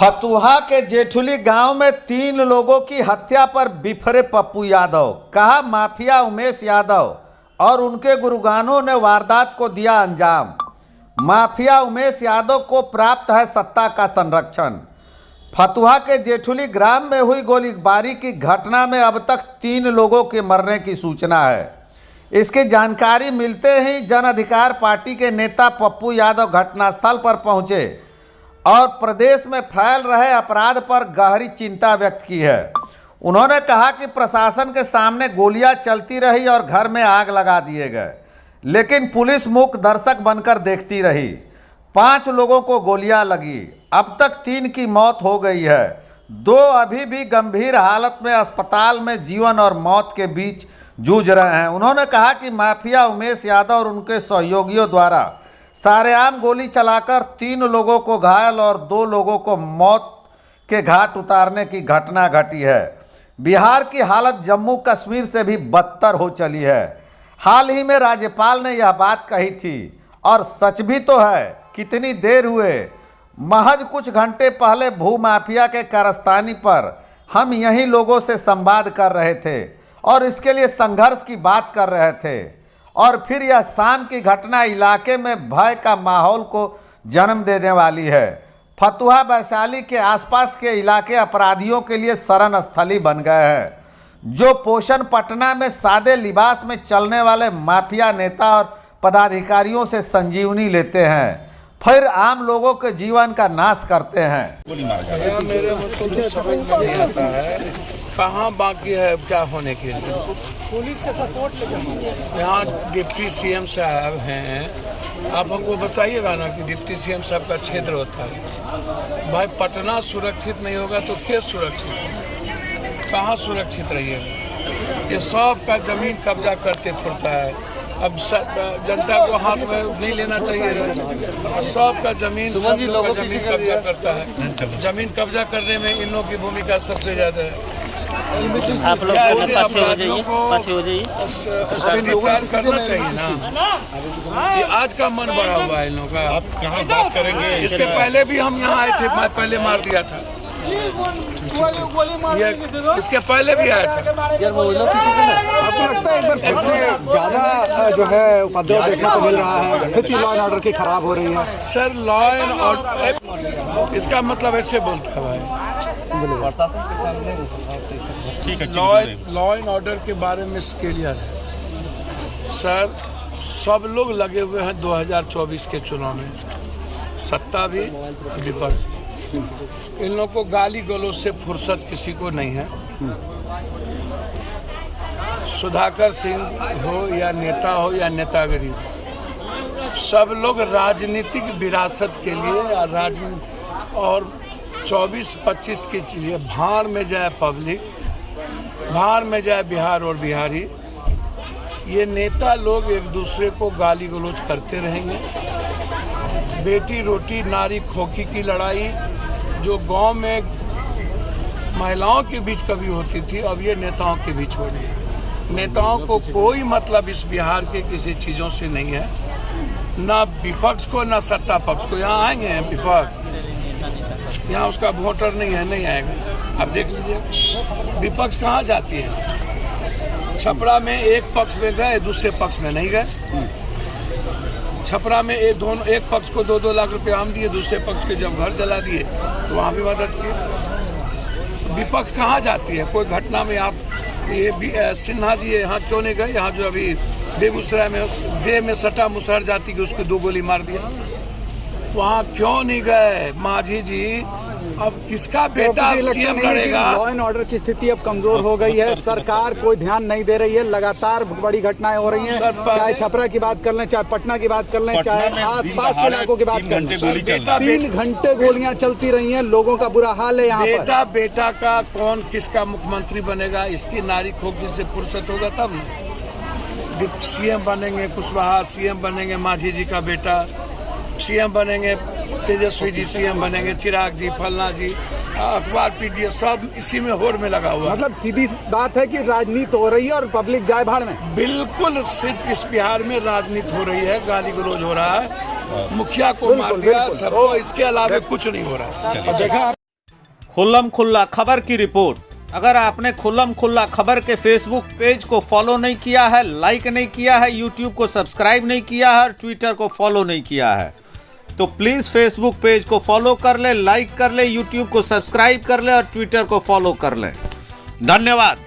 फतुहा के जेठुली गांव में 3 लोगों की हत्या पर बिफरे पप्पू यादव। कहा माफिया उमेश यादव और उनके गुरुगानों ने वारदात को दिया अंजाम। माफिया उमेश यादव को प्राप्त है सत्ता का संरक्षण। फतुहा के जेठुली ग्राम में हुई गोलीबारी की घटना में अब तक 3 लोगों के मरने की सूचना है। इसकी जानकारी मिलते ही जन अधिकार पार्टी के नेता पप्पू यादव घटनास्थल पर पहुंचे और प्रदेश में फैल रहे अपराध पर गहरी चिंता व्यक्त की है। उन्होंने कहा कि प्रशासन के सामने गोलियां चलती रही और घर में आग लगा दिए गए, लेकिन पुलिस मूक दर्शक बनकर देखती रही। 5 लोगों को गोलियां लगी। अब तक 3 की मौत हो गई है। 2 अभी भी गंभीर हालत में अस्पताल में जीवन और मौत के बीच जूझ रहे हैं। उन्होंने कहा कि माफिया उमेश यादव और उनके सहयोगियों द्वारा सारेआम गोली चलाकर 3 लोगों को घायल और 2 लोगों को मौत के घाट उतारने की घटना घटी है। बिहार की हालत जम्मू कश्मीर से भी बदतर हो चली है। हाल ही में राज्यपाल ने यह बात कही थी और सच भी तो है। कितनी देर हुए, महज कुछ घंटे पहले भूमाफिया के कारस्तानी पर हम यहीं लोगों से संवाद कर रहे थे और इसके लिए संघर्ष की बात कर रहे थे, और फिर यह शाम की घटना इलाके में भय का माहौल को जन्म देने वाली है। फतुहा वैशाली के आसपास के इलाके अपराधियों के लिए शरण स्थली बन गए हैं, जो पोषण पटना में सादे लिबास में चलने वाले माफिया नेता और पदाधिकारियों से संजीवनी लेते हैं, फिर आम लोगों के जीवन का नाश करते हैं। मेरे मुझको समझ में नहीं आता है कहाँ बाकी है क्या होने के लिए। पुलिस के सपोर्ट लेकर यहाँ डिप्टी सीएम साहब हैं, आप हमको बताइएगा ना कि डिप्टी सीएम साहब का क्षेत्र होता है। भाई पटना सुरक्षित नहीं होगा तो क्या सुरक्षित, कहाँ सुरक्षित रहिएगा। ये सब का जमीन कब्जा करते फिरता है। अब जनता को हाथ में नहीं लेना चाहिए। सब का जमीन कब्जा करता है। जमीन कब्जा करने में इन लोगों की भूमिका सबसे ज्यादा है। आप लोग अपराधियों को गिरफ्तार करना चाहिए ना। ये आज का मन बढ़ा हुआ है इन लोगों का। आप कहाँ बात करेंगे? इसके पहले भी हम यहाँ आए थे, मैं पहले मार दिया था। इसके पहले भी आया था। आपको लगता है एक बार फिर से ज्यादा जो है उपद्रव देखने को मिल रहा है, स्थिति लॉ एंड ऑर्डर की खराब हो रही है? सर लॉ एंड ऑर्डर इसका मतलब ऐसे बोलता है भाई, ठीक है। लॉ एंड ऑर्डर के बारे में क्लियर है सर। सब लोग लगे हुए हैं 2024 के चुनाव में, सत्ता भी विपक्ष। इन लोगों को गाली गलौज से फुर्सत किसी को नहीं है। सुधाकर सिंह हो या नेता हो या नेतागिरी हो, सब लोग राजनीतिक विरासत के लिए और 24-25 के लिए भाड़ में जाए पब्लिक, भाड़ में जाए बिहार और बिहारी। ये नेता लोग एक दूसरे को गाली गलौज करते रहेंगे। बेटी रोटी नारी खोखी की लड़ाई जो गांव में महिलाओं के बीच कभी होती थी, अब ये नेताओं के बीच हो रही है। नेताओं को कोई मतलब इस बिहार के किसी चीजों से नहीं है, ना विपक्ष को ना सत्ता पक्ष को। यहाँ आएंगे हैं विपक्ष, यहाँ उसका वोटर नहीं है, नहीं आएगा। अब देख लीजिए विपक्ष कहाँ जाती है। छपरा में एक पक्ष में गए, दूसरे पक्ष में नहीं गए। छपरा में एक पक्ष को 2-2 लाख रुपए आम दिए, दूसरे पक्ष के जब घर जला दिए तो वहाँ भी मदद की। विपक्ष कहाँ जाती है। कोई घटना में आप ये सिन्हा जी यहाँ क्यों नहीं गए। यहाँ जो अभी बेगूसराय में देह में सटा मुसहर जाति की उसको 2 गोली मार दिया, वहाँ क्यों नहीं गए। माझी जी अब किसका बेटा सीएम लड़ेगा। लॉ एंड ऑर्डर की स्थिति अब कमजोर हो गई है, सरकार कोई ध्यान नहीं दे रही है। लगातार बड़ी घटनाएं हो रही हैं, चाहे छपरा की बात कर लें, चाहे पटना की बात कर लें, चाहे आसपास के इलाकों की बात कर लें। 3 घंटे गोलियां चलती रही हैं, लोगों का बुरा हाल है। यहाँ बेटा का कौन किसका मुख्यमंत्री बनेगा, इसकी नारी खोखी से फुर्सत होगा तब न। सीएम बनेंगे कुशवाहा, सीएम बनेंगे माझी जी का बेटा, सीएम बनेंगे तेजस्वी जी, सीएम बनेंगे चिराग जी, फलना जी, अखबार पीडीएफ सब इसी में होड़ में लगा हुआ। मतलब सीधी बात है कि राजनीति हो रही है और पब्लिक जाए भाड़ में। बिल्कुल सिर्फ इस बिहार में राजनीति हो रही है, गाली गलौज हो रहा है, मुखिया को मार दिया, सबको, इसके अलावा कुछ नहीं हो रहा है। देखा खुल्लम खुल्ला खबर की रिपोर्ट। अगर आपने खुल्लम खुल्ला खबर के फेसबुक पेज को फॉलो नहीं किया है, लाइक नहीं किया है, यूट्यूब को सब्सक्राइब नहीं किया है और ट्विटर को फॉलो नहीं किया है, तो प्लीज़ फेसबुक पेज को फॉलो कर ले, लाइक कर ले, यूट्यूब को सब्सक्राइब कर ले और ट्विटर को फॉलो कर ले। धन्यवाद।